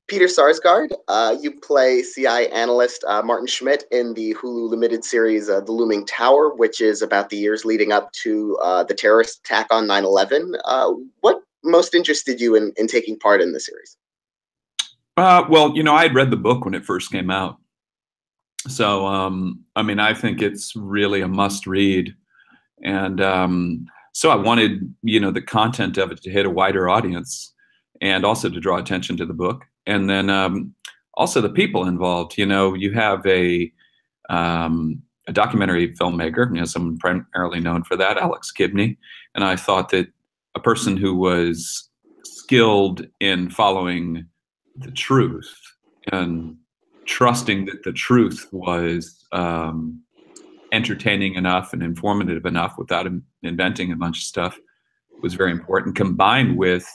Peter Sarsgaard. You play CI analyst Martin Schmidt in the Hulu limited series The Looming Tower, which is about the years leading up to the terrorist attack on 9/11. What most interested you in taking part in the series? Well, I had read the book when it first came out. So, I mean, I think it's really a must read. And so I wanted, the content of it to hit a wider audience and also to draw attention to the book. And then also the people involved. You have a documentary filmmaker, someone primarily known for that, Alex Gibney. And I thought that a person who was skilled in following the truth and trusting that the truth was entertaining enough and informative enough without inventing a bunch of stuff was very important, combined with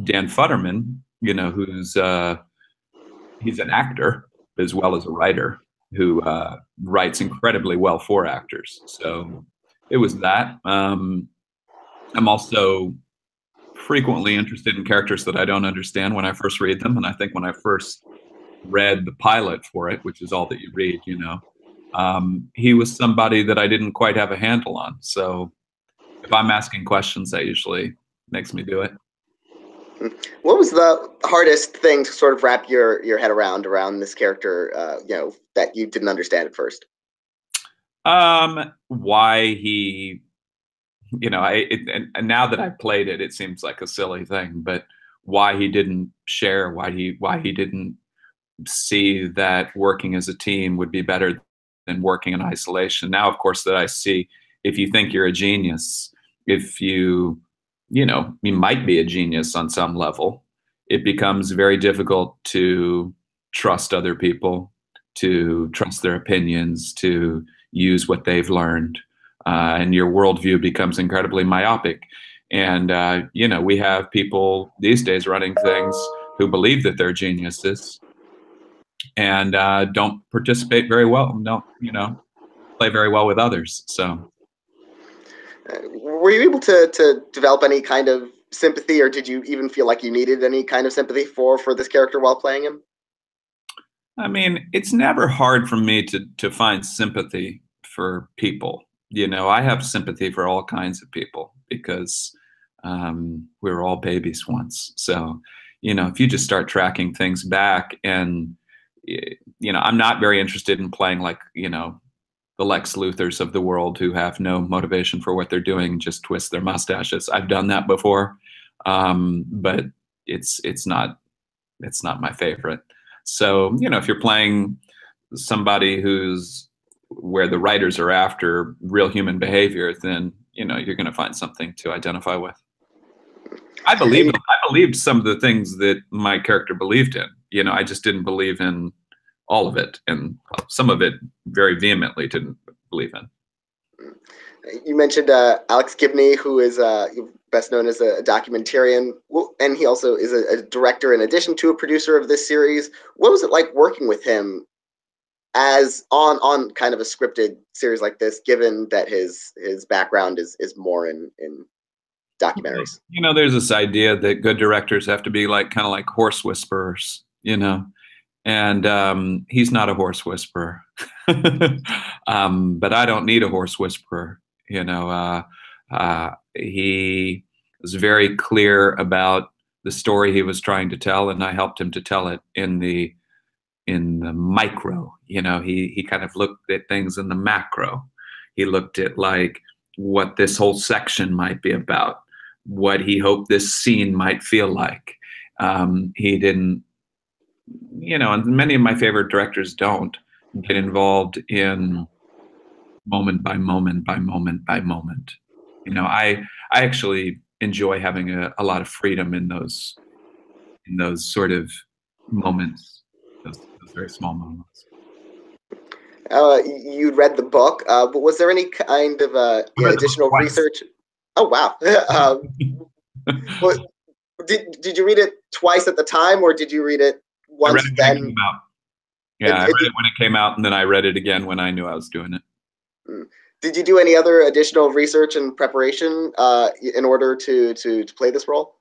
Dan Futterman, who's he's an actor as well as a writer who writes incredibly well for actors. So it was that. I'm also frequently interested in characters that I don't understand when I first read them. And I think when I first read the pilot for it, which is all that you read, he was somebody that I didn't quite have a handle on. So if I'm asking questions, that usually makes me do it. What was the hardest thing to sort of wrap your head around this character, that you didn't understand at first? Why he, and now that I've played it, it seems like a silly thing, but why he didn't share, why he didn't see that working as a team would be better than working in isolation. Now, of course, that I see, if you think you're a genius, if you might be a genius on some level, it becomes very difficult to trust other people, to trust their opinions, to use what they've learned. And your worldview becomes incredibly myopic. And, we have people these days running things who believe that they're geniuses and don't participate very well, don't, play very well with others. So. Were you able to develop any kind of sympathy, or did you even feel like you needed any kind of sympathy for this character while playing him? I mean, it's never hard for me to find sympathy for people. I have sympathy for all kinds of people because we were all babies once. So, if you just start tracking things back and, I'm not very interested in playing like, the Lex Luthors of the world who have no motivation for what they're doing, just twist their mustaches. I've done that before, but it's not my favorite. So, if you're playing somebody where the writers are after real human behavior, then, you're going to find something to identify with. I believed some of the things that my character believed in. I just didn't believe in all of it, and some of it very vehemently didn't believe in. You mentioned Alex Gibney, who is best known as a documentarian, and he also is a director in addition to a producer of this series. What was it like working with him as on kind of a scripted series like this, given that his background is more in documentaries? There's this idea that good directors have to be kind of like horse whisperers, and he's not a horse whisperer. But I don't need a horse whisperer. He was very clear about the story he was trying to tell, and I helped him to tell it in the micro. He kind of looked at things in the macro. He looked at what this whole section might be about, what he hoped this scene might feel like. He didn't, and many of my favorite directors don't get involved in moment by moment by moment by moment. I actually enjoy having a lot of freedom in those sort of moments, those very small moments. You read the book, but was there any kind of additional research? Oh, wow. Well, did you read it twice at the time, or did you read it once? I read it when it came out. Yeah, I read it when it came out, and then I read it again when I knew I was doing it. Did you do any other additional research and preparation in order to play this role?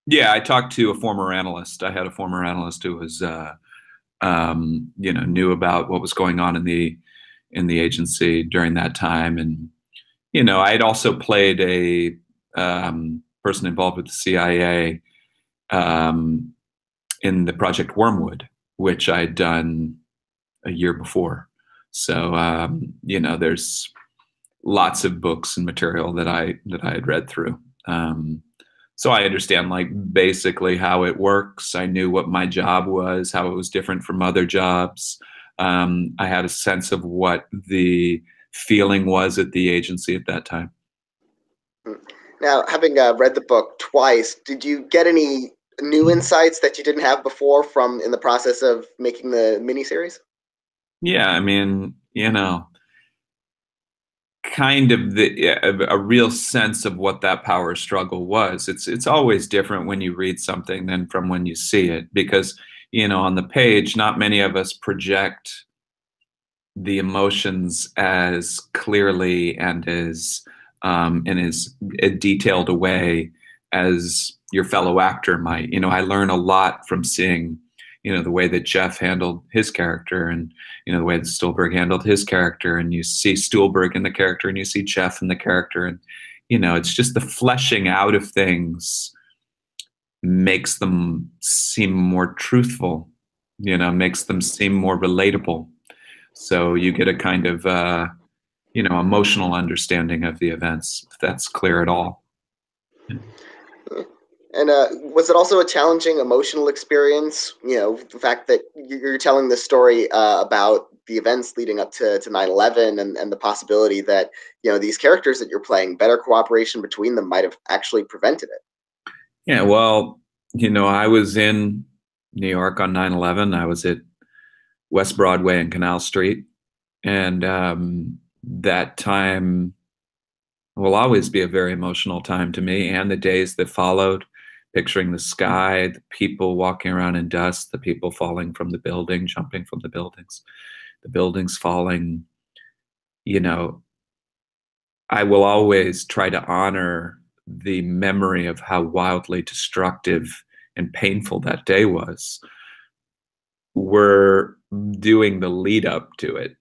Yeah, I talked to a former analyst. I had a former analyst who was, knew about what was going on in the agency during that time, and I had also played a person involved with the CIA um, in the Project Wormwood, which I'd done a year before. So there's lots of books and material that I had read through. So I understand like basically how it works. I knew what my job was, how it was different from other jobs. I had a sense of what the feeling was at the agency at that time. Now, having read the book twice, did you get any new insights that you didn't have before from in the process of making the miniseries? Yeah, I mean, kind of a real sense of what that power struggle was. It's always different when you read something than from when you see it, because on the page, not many of us project the emotions as clearly and as detailed a way as your fellow actor might. I learn a lot from seeing the way that Jeff handled his character, and the way that Stuhlbarg handled his character, and you see Stuhlbarg in the character and you see Jeff in the character, and it's just the fleshing out of things makes them seem more truthful, makes them seem more relatable. So you get a kind of emotional understanding of the events, if that's clear at all. And was it also a challenging emotional experience? The fact that you're telling this story about the events leading up to 9/11, and the possibility that these characters that you're playing, better cooperation between them might have actually prevented it. Yeah, well, I was in New York on 9/11. I was at West Broadway and Canal Street, and that time will always be a very emotional time to me, and the days that followed, picturing the sky, the people walking around in dust, the people falling from the building, jumping from the buildings falling. I will always try to honor the memory of how wildly destructive and painful that day was. We're doing the lead up to it,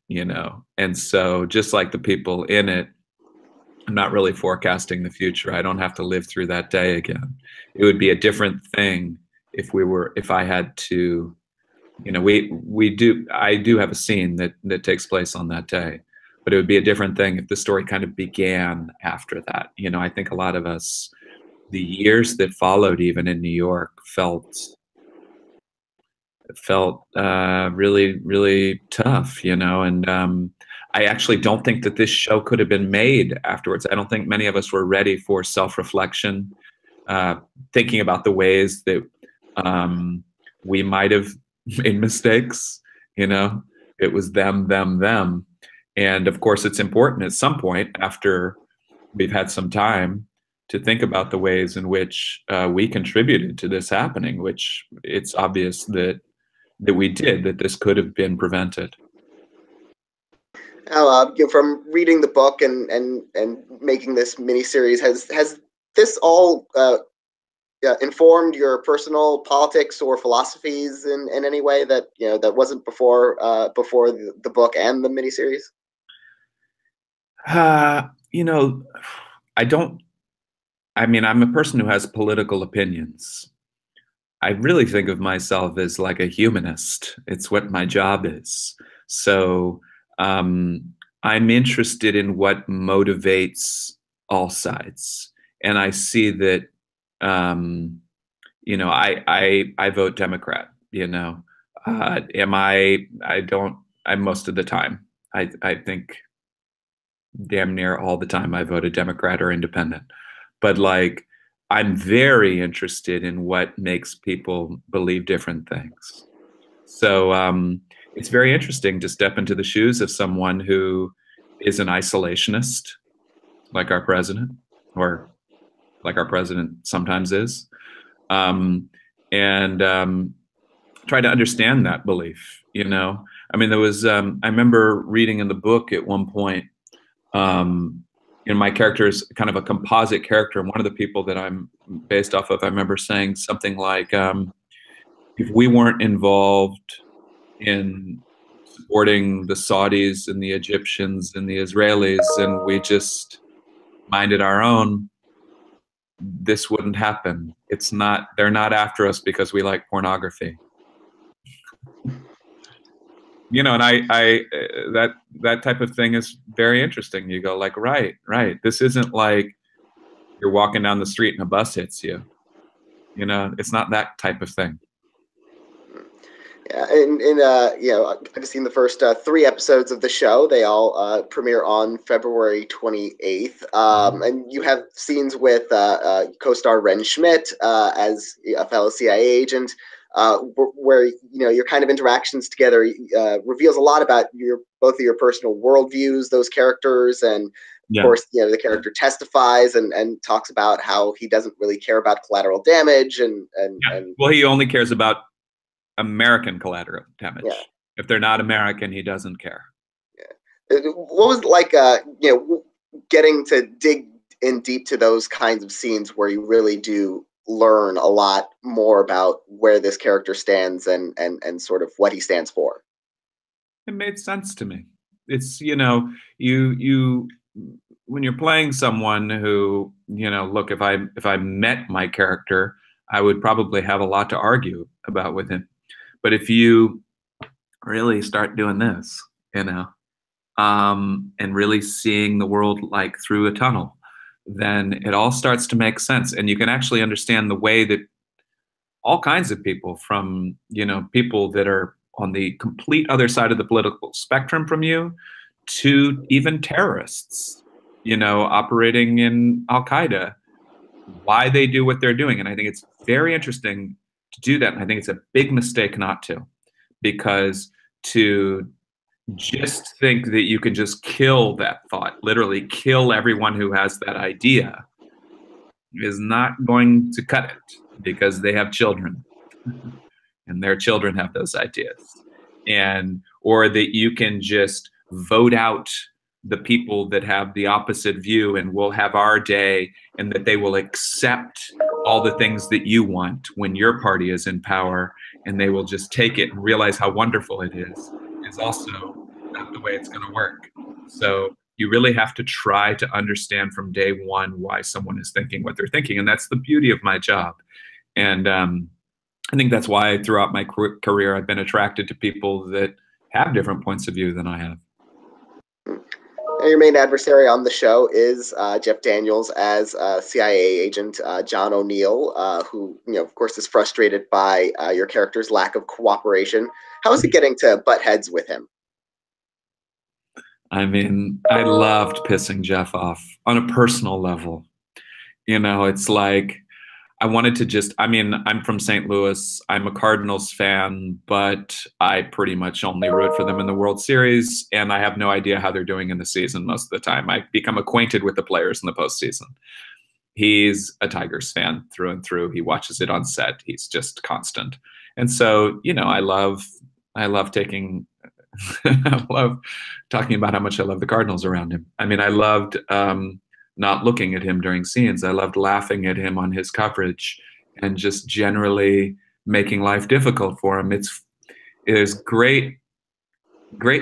and so just like the people in it, I'm not really forecasting the future. I don't have to live through that day again. It would be a different thing if I had to, I do have a scene that takes place on that day, but it would be a different thing if the story kind of began after that. I think a lot of us, the years that followed, even in New York, felt really, really tough, and I actually don't think that this show could have been made afterwards. I don't think many of us were ready for self-reflection, thinking about the ways that we might have made mistakes. It was them. And of course, it's important at some point after we've had some time to think about the ways in which we contributed to this happening, which it's obvious that we did, that this could have been prevented. Now, from reading the book and making this miniseries, has this all informed your personal politics or philosophies in any way that that wasn't before the book and the miniseries? I don't. I mean, I'm a person who has political opinions. I really think of myself as like a humanist. It's what my job is. So I'm interested in what motivates all sides, and I see that. I vote Democrat. Am I? I don't. I most of the time. I think damn near all the time I vote a Democrat or independent. But like, I'm very interested in what makes people believe different things. So it's very interesting to step into the shoes of someone who is an isolationist, like our president, or like our president sometimes is, and try to understand that belief. I mean, there was, I remember reading in the book at one point, my character is kind of a composite character. And one of the people that I'm based off of, I remember saying something like, if we weren't involved in supporting the Saudis and the Egyptians and the Israelis, and we just minded our own, this wouldn't happen. They're not after us because we like pornography. And that type of thing is very interesting. You go like, right. This isn't like you're walking down the street and a bus hits you. It's not that type of thing. Yeah, I've seen the first 3 episodes of the show. They all premiere on February 28th. And you have scenes with co-star Ren Schmidt as a fellow CIA agent, where your kind of interactions together reveals a lot about both of your personal worldviews, those characters, and of course, the character testifies and talks about how he doesn't really care about collateral damage, and well, he only cares about American collateral damage. Yeah. If they're not American, he doesn't care. Yeah. What was it like, getting to dig in deep to those kinds of scenes where you really do learn a lot more about where this character stands and sort of what he stands for? It made sense to me. It's, you when you're playing someone who, look, if I met my character, I would probably have a lot to argue about with him. But if you really start doing this, and really seeing the world like through a tunnel, then it all starts to make sense. And you can actually understand the way that all kinds of people, from, people that are on the complete other side of the political spectrum from you, to even terrorists, operating in Al-Qaeda, why they do what they're doing. And I think it's very interesting to do that. And I think it's a big mistake not to, because to just think that you can just kill that thought, literally kill everyone who has that idea, is not going to cut it, because they have children and their children have those ideas. Or that you can just vote out the people that have the opposite view and will have our day, and that they will accept all the things that you want when your party is in power, and they will just take it and realize how wonderful it is also not the way it's going to work. So you really have to try to understand from day one why someone is thinking what they're thinking. And that's the beauty of my job. And I think that's why throughout my career, I've been attracted to people that have different points of view than I have. Your main adversary on the show is Jeff Daniels as CIA agent John O'Neill, who, of course, is frustrated by your character's lack of cooperation. How is it getting to butt heads with him? I mean, I loved pissing Jeff off on a personal level. It's like, I wanted to just, I'm from St. Louis. I'm a Cardinals fan, but I pretty much only root for them in the World Series, and I have no idea how they're doing in the season most of the time. I become acquainted with the players in the postseason. He's a Tigers fan through and through. He watches it on set. He's just constant. And so, I love taking, I love talking about how much I love the Cardinals around him. I loved not looking at him during scenes. I loved laughing at him on his coverage and just generally making life difficult for him. There's great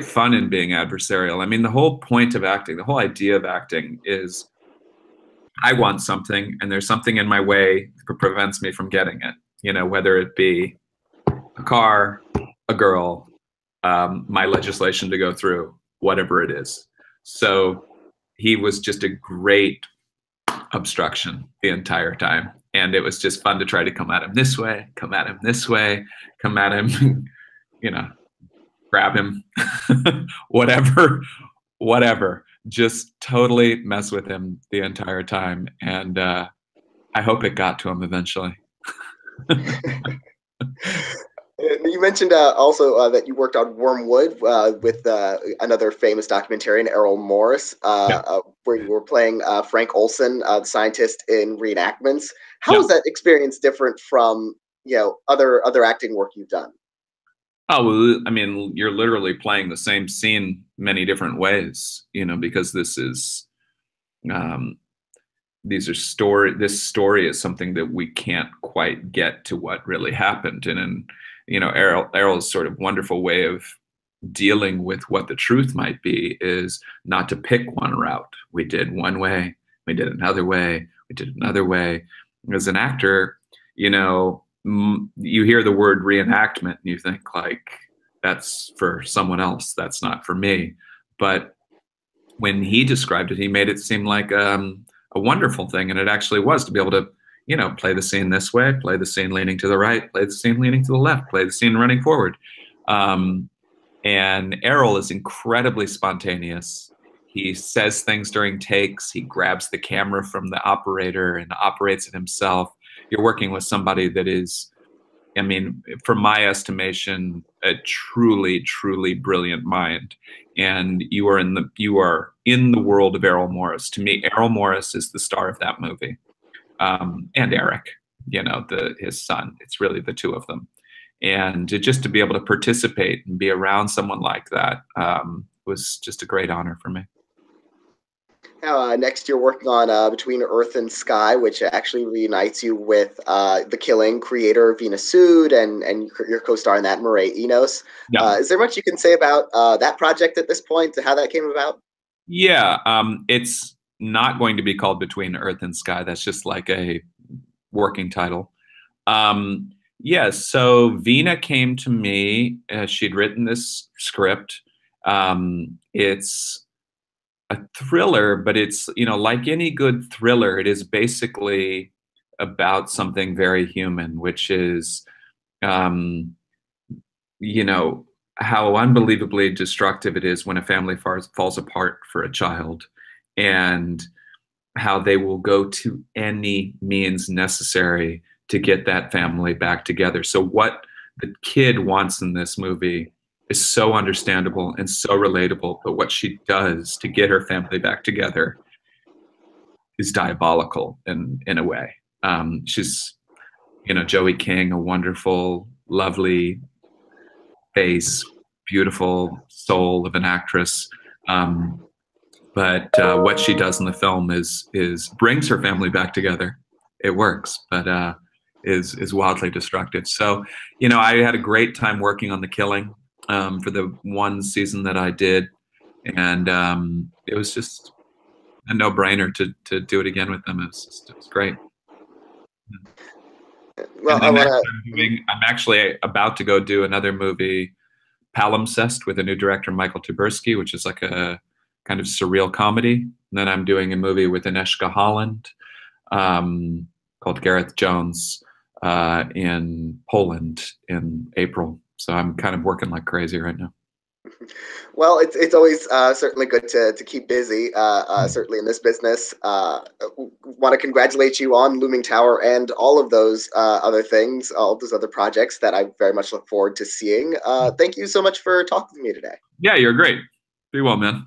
fun in being adversarial. The whole point of acting, the whole idea of acting is I want something, and there's something in my way that prevents me from getting it. Whether it be a car, a girl, my legislation to go through, whatever it is. So he was just a great obstruction the entire time. And it was just fun to try to come at him this way, come at him this way, come at him, grab him, whatever. Just totally mess with him the entire time. And I hope it got to him eventually. You mentioned also that you worked on Wormwood with another famous documentarian, Errol Morris, where you were playing Frank Olson, the scientist in reenactments. How is that experience different from other acting work you've done? Oh, well, you're literally playing the same scene many different ways, because this is um, this story is something that we can't quite get to what really happened. And Errol's sort of wonderful way of dealing with what the truth might be is not to pick one route. We did one way, we did another way, we did another way. As an actor, you hear the word reenactment and you think like, that's for someone else, that's not for me. But when he described it, he made it seem like a wonderful thing. And it actually was, to be able to, play the scene this way, play the scene leaning to the right, play the scene leaning to the left, play the scene running forward. And Errol is incredibly spontaneous. He says things during takes. He grabs the camera from the operator and operates it himself. You're working with somebody that is, I mean, from my estimation, a truly, truly brilliant mind. And you are in the world of Errol Morris. To me, Errol Morris is the star of that movie, and Eric, his son. It's really the two of them. And just to be able to participate and be around someone like that was just a great honor for me. Now, next you're working on Between Earth and Sky, which actually reunites you with The Killing creator Veena Sud and your co-star in that, Mireille Enos. Yeah. Is there much you can say about that project at this point, how that came about? Yeah, it's not going to be called Between Earth and Sky. That's just like a working title. Yeah, so Veena came to me. She'd written this script. It's a thriller, but it's, like any good thriller, it is basically about something very human, which is, how unbelievably destructive it is when a family falls apart for a child, and how they will go to any means necessary to get that family back together. So what the kid wants in this movie is so understandable and so relatable, but what she does to get her family back together is diabolical in a way. She's, Joey King, a wonderful, lovely face, beautiful soul of an actress. But what she does in the film is brings her family back together. It works, but is wildly destructive. So, I had a great time working on The Killing for the one season that I did, and it was just a no-brainer to do it again with them. It was great. Well, I'm actually about to go do another movie, Palimpsest, with a new director, Michael Taberski, which is like a kind of surreal comedy. And then I'm doing a movie with Agnieszka Holland called Gareth Jones in Poland in April. So I'm kind of working like crazy right now. Well, it's always certainly good to keep busy, certainly in this business. Want to congratulate you on Looming Tower and all of those other things, all those other projects that I very much look forward to seeing. Thank you so much for talking to me today. Yeah, you're great. Be well, man.